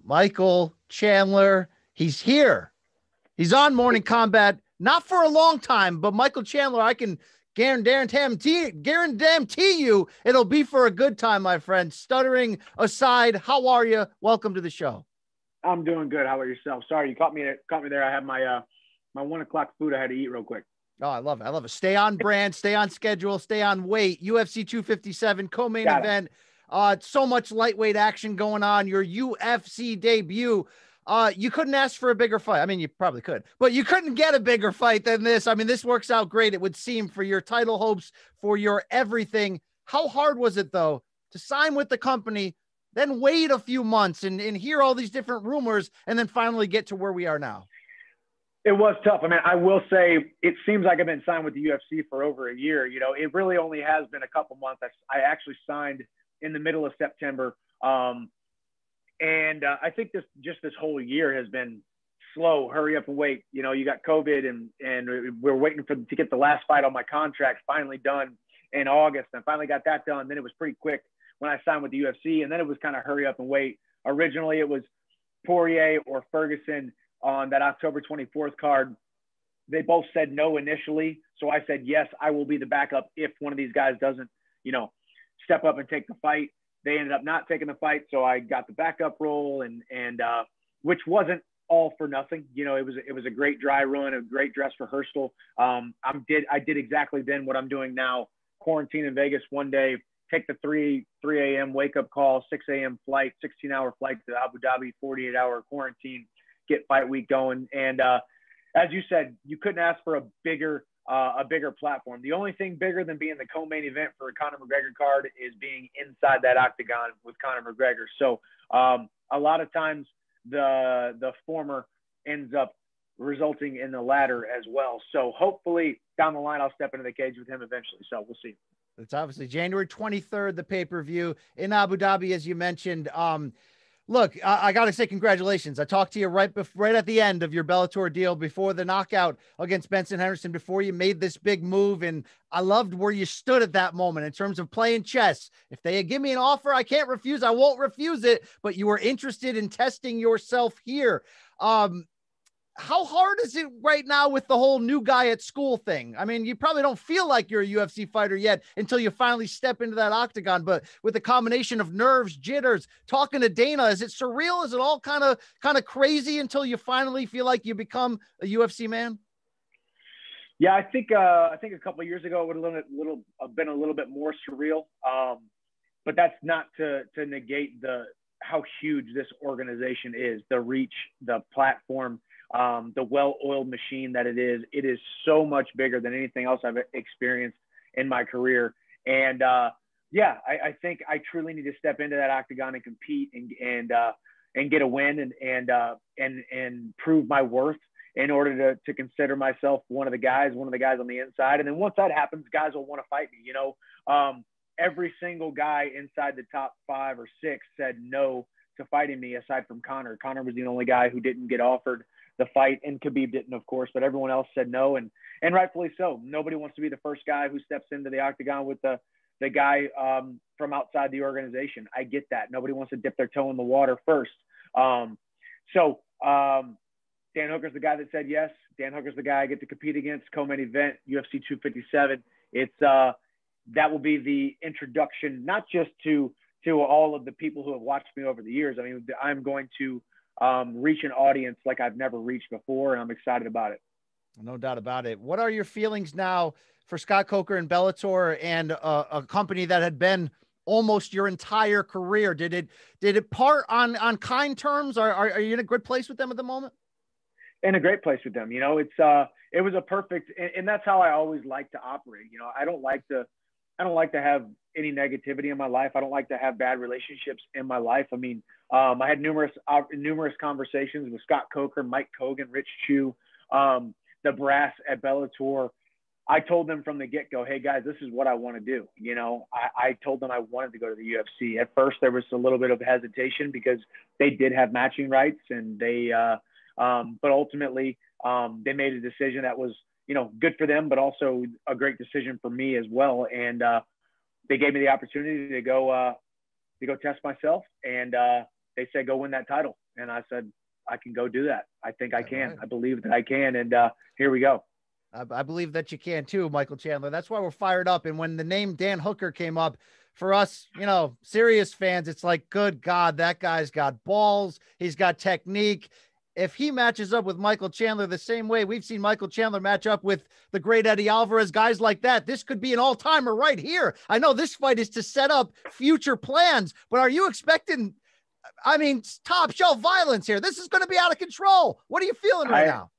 Michael Chandler. He's here. He's on Morning Combat, not for a long time, but Michael Chandler, I can guarantee you it'll be for a good time, my friend. Stuttering aside, how are you? Welcome to the show. I'm doing good. How about yourself? Sorry, you caught me there. I had my 1 o'clock food I had to eat real quick. Oh, I love it. I love it. Stay on brand, stay on schedule, stay on weight. UFC 257 co-main event. So much lightweight action going on. Your UFC debut. You couldn't ask for a bigger fight. I mean, you probably could, but you couldn't get a bigger fight than this. I mean, this works out great. It would seem, for your title hopes, for your everything. How hard was it though to sign with the company, then wait a few months and hear all these different rumors and then finally get to where we are now? It was tough. I mean, I will say it seems like I've been signed with the UFC for over a year. You know, it really only has been a couple months. I actually signed in the middle of September. And I think this whole year has been slow, hurry up and wait. You know, you got COVID and we're waiting to get the last fight on my contract finally done in August. And finally got that done. Then it was pretty quick when I signed with the UFC. And then it was kind of hurry up and wait. Originally, it was Poirier or Ferguson on that October 24th card. They both said no initially. So I said, yes, I will be the backup if one of these guys doesn't, step up and take the fight. They ended up not taking the fight. So I got the backup role and which wasn't all for nothing. You know, it was a great dry run, a great dress rehearsal. I did exactly then what I'm doing now. Quarantine in Vegas one day, take the 3 a.m. wake up call, 6 a.m. flight, 16-hour flight to Abu Dhabi, 48-hour quarantine, get fight week going. And as you said, you couldn't ask for a bigger platform. The only thing bigger than being the co-main event for a Conor McGregor card is being inside that octagon with Conor McGregor. So a lot of times the former ends up resulting in the latter as well. So hopefully down the line, I'll step into the cage with him eventually. So we'll see. It's obviously January 23rd, the pay-per-view in Abu Dhabi, as you mentioned. Look, I got to say congratulations. I talked to you right at the end of your Bellator deal before the knockout against Benson Henderson, before you made this big move. And I loved where you stood at that moment in terms of playing chess. If they give me an offer, I can't refuse. I won't refuse it. But you were interested in testing yourself here. How hard is it right now with the whole new guy at school thing? I mean, you probably don't feel like you're a UFC fighter yet until you finally step into that octagon, but with a combination of nerves, jitters, talking to Dana, is it surreal? Is it all kind of crazy until you finally feel like you become a UFC man? Yeah, I think a couple of years ago it would have been a little bit more surreal. But that's not to negate how huge this organization is, the reach, the platform, the well-oiled machine that it is. It is so much bigger than anything else I've experienced in my career. And I think I truly need to step into that octagon and compete and get a win and prove my worth in order to consider myself one of the guys on the inside. And then once that happens, guys will want to fight me. Every single guy inside the top 5 or 6 said no to fighting me aside from Conor. Conor was the only guy who didn't get offered the fight, and Khabib didn't, of course, but everyone else said no, and rightfully so. Nobody wants to be the first guy who steps into the octagon with the guy from outside the organization. I get that. Nobody wants to dip their toe in the water first. Dan Hooker's the guy that said yes. Dan Hooker's the guy I get to compete against, co-main event, UFC 257. It's that will be the introduction, not just to all of the people who have watched me over the years. I mean, I'm going to reach an audience like I've never reached before, and I'm excited about it. No doubt about it. What are your feelings now for Scott Coker and Bellator and a company that had been almost your entire career? Did it part on kind terms? Are you in a good place with them at the moment? In a great place with them. It was a perfect, and that's how I always like to operate. I don't like to have any negativity in my life. I don't like to have bad relationships in my life. I mean, I had numerous conversations with Scott Coker, Mike Kogan, Rich Chu, the brass at Bellator. I told them from the get-go, hey guys, this is what I want to do. I told them I wanted to go to the UFC. At first there was a little bit of hesitation because they did have matching rights, and but ultimately they made a decision that was, good for them, but also a great decision for me as well. And they gave me the opportunity to go test myself and they said, go win that title. And I said, I can go do that. I think I can. Right. I believe that I can. And here we go. I believe that you can too, Michael Chandler. That's why we're fired up. And when the name Dan Hooker came up, for us, you know, serious fans, it's like, good God, that guy's got balls. He's got technique. If he matches up with Michael Chandler the same way we've seen Michael Chandler match up with the great Eddie Alvarez, guys like that, this could be an all-timer right here. I know this fight is to set up future plans, but are you expecting, I mean, top shelf violence here? This is going to be out of control. What are you feeling right now?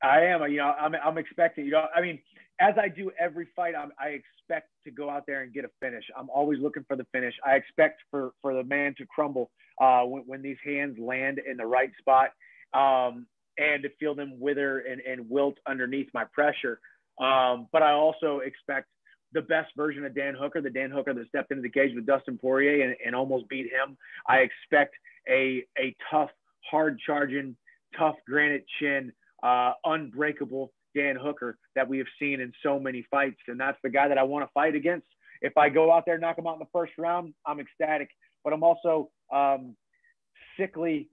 I am, you know, I'm expecting, you know, I mean, as I do every fight, I expect to go out there and get a finish. I'm always looking for the finish. I expect for the man to crumble when these hands land in the right spot, and to feel them wither and wilt underneath my pressure. But I also expect the best version of Dan Hooker, the Dan Hooker that stepped into the cage with Dustin Poirier and almost beat him. I expect a tough, hard-charging, tough granite chin, unbreakable Dan Hooker that we have seen in so many fights. And that's the guy that I want to fight against. If I go out there, knock him out in the first round, I'm ecstatic. But I'm also sickly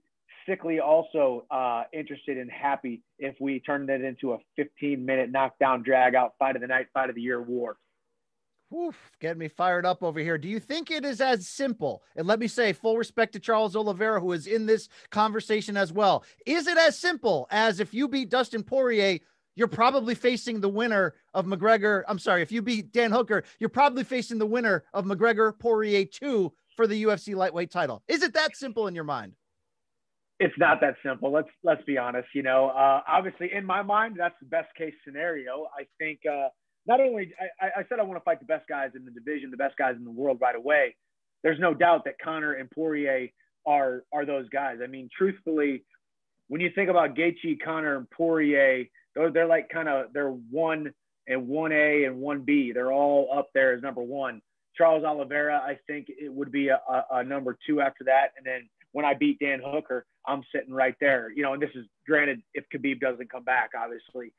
also interested and happy if we turn that into a 15-minute knockdown, drag-out, fight of the night, fight of the year war. Oof, getting me fired up over here. Do you think it is as simple? And let me say, full respect to Charles Oliveira, who is in this conversation as well. Is it as simple as if you beat Dustin Poirier, you're probably facing the winner of McGregor? I'm sorry, if you beat Dan Hooker, you're probably facing the winner of McGregor Poirier 2 for the UFC lightweight title. Is it that simple in your mind? It's not that simple. Let's be honest. You know, obviously in my mind, that's the best case scenario. I think not only I said I want to fight the best guys in the division, the best guys in the world right away. There's no doubt that Conor and Poirier are those guys. I mean, truthfully, when you think about Gaethje, Conor, and Poirier, they're like they're 1 and 1A and 1B. They're all up there as number 1. Charles Oliveira, I think it would be a number 2 after that. And then when I beat Dan Hooker, I'm sitting right there. You know, and this is granted if Khabib doesn't come back, obviously.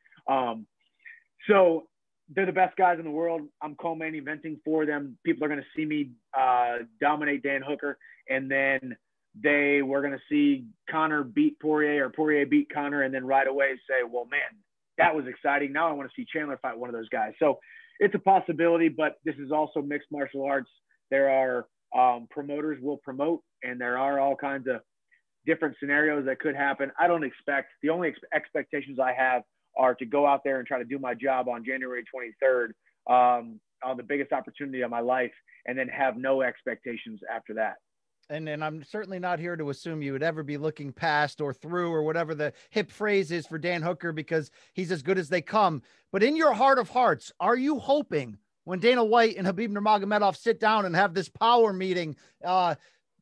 So they're the best guys in the world. I'm co-main eventing for them. People are going to see me dominate Dan Hooker, and then they were going to see Conor beat Poirier or Poirier beat Conor, and then right away say, well, man, that was exciting. Now I want to see Chandler fight one of those guys. So it's a possibility, but this is also mixed martial arts. There are promoters will promote, and there are all kinds of different scenarios that could happen. I don't expect – the only expectations I have are to go out there and try to do my job on January 23rd on the biggest opportunity of my life, and then have no expectations after that. And I'm certainly not here to assume you would ever be looking past or through or whatever the hip phrase is for Dan Hooker, because he's as good as they come. But in your heart of hearts, are you hoping when Dana White and Khabib Nurmagomedov sit down and have this power meeting, that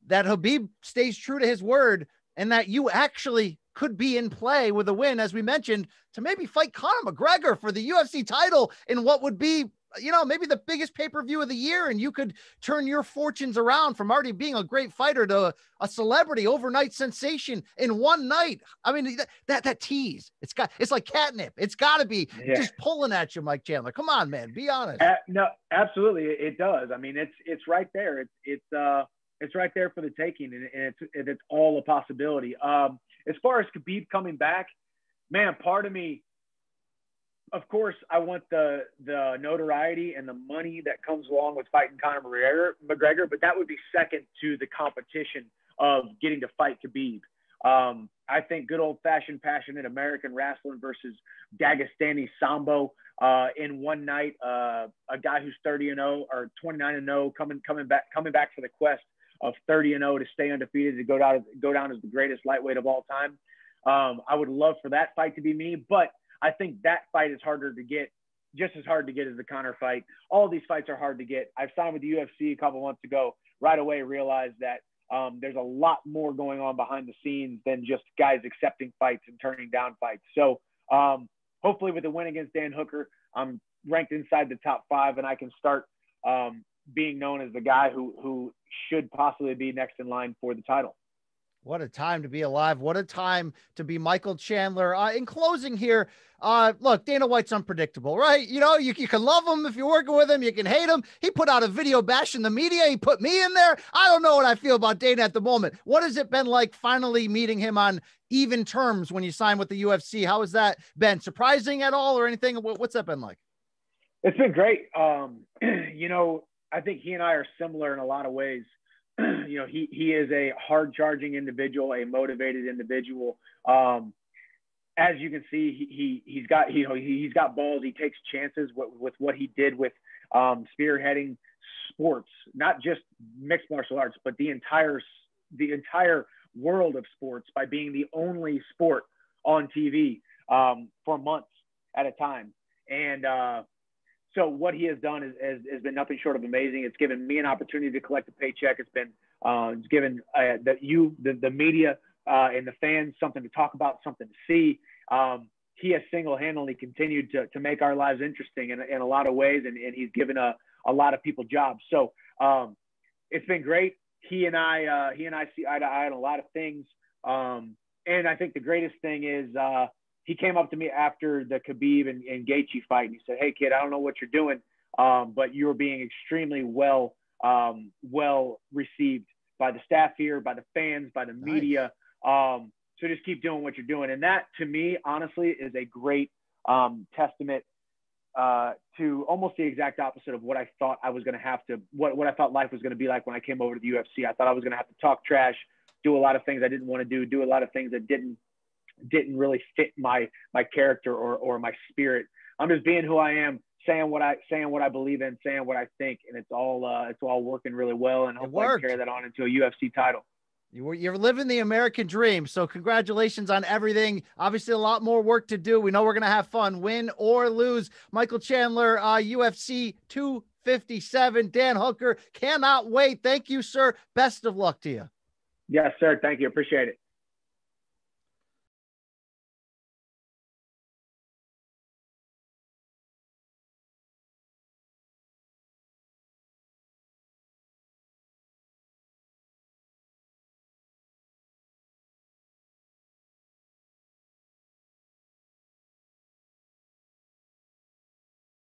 Khabib stays true to his word and that you actually could be in play with a win, as we mentioned, to maybe fight Conor McGregor for the UFC title in what would be, you know, maybe the biggest pay-per-view of the year, and you could turn your fortunes around from already being a great fighter to a celebrity overnight sensation in one night. I mean, that tease, it's like catnip. It's got to be just pulling at you, Mike Chandler. Come on, man, be honest. No, absolutely, it does. I mean, it's right there. It's right there for the taking, and it's all a possibility. As far as Khabib coming back, man, part of me, of course, I want the notoriety and the money that comes along with fighting Conor McGregor, but that would be second to the competition of getting to fight Khabib. I think good old-fashioned, passionate American wrestling versus Dagestani Sambo in one night. A guy who's 30-0 or 29-0 coming back for the quest of 30-0 to stay undefeated, to go down as the greatest lightweight of all time. I would love for that fight to be me, but I think that fight is harder to get, just as hard to get as the Conor fight. All of these fights are hard to get. I've signed with the UFC a couple months ago. Right away realized that there's a lot more going on behind the scenes than just guys accepting fights and turning down fights. So hopefully with the win against Dan Hooker, I'm ranked inside the top 5, and I can start being known as the guy who should possibly be next in line for the title. What a time to be alive. What a time to be Michael Chandler. In closing here, look, Dana White's unpredictable, right? You know, you can love him if you're working with him. You can hate him. He put out a video bashing the media. He put me in there. I don't know what I feel about Dana at the moment. What has it been like finally meeting him on even terms when you sign with the UFC? How has that been? Surprising at all or anything? What's that been like? It's been great. You know, I think he and I are similar in a lot of ways. You know, he is a hard charging individual, a motivated individual. As you can see, he's got balls. He takes chances with what he did with spearheading sports, not just mixed martial arts, but the entire world of sports by being the only sport on TV for months at a time. And so what he has done has been nothing short of amazing. It's given me an opportunity to collect a paycheck. It's given the media and the fans something to talk about, something to see. He has single-handedly continued to make our lives interesting in a lot of ways, and he's given a lot of people jobs. So it's been great. He and I see eye to eye on a lot of things. And I think the greatest thing is he came up to me after the Khabib and Gaethje fight, and he said, "Hey, kid, I don't know what you're doing, but you're being extremely well received by the staff here, by the fans, by the media. So just keep doing what you're doing." And that, to me, honestly, is a great testament to almost the exact opposite of what I thought I was going to have to, what I thought life was going to be like when I came over to the UFC. I thought I was going to have to talk trash, do a lot of things I didn't want to do a lot of things that didn't really fit my character or my spirit. I'm just being who I am, saying what I believe in, saying what I think, and it's all working really well. And hopefully I can carry that on into a UFC title. You're living the American dream. So congratulations on everything. Obviously a lot more work to do. We know we're going to have fun, win or lose. Michael Chandler, UFC 257, Dan Hooker, cannot wait. Thank you, sir. Best of luck to you. Yes, sir. Thank you. Appreciate it.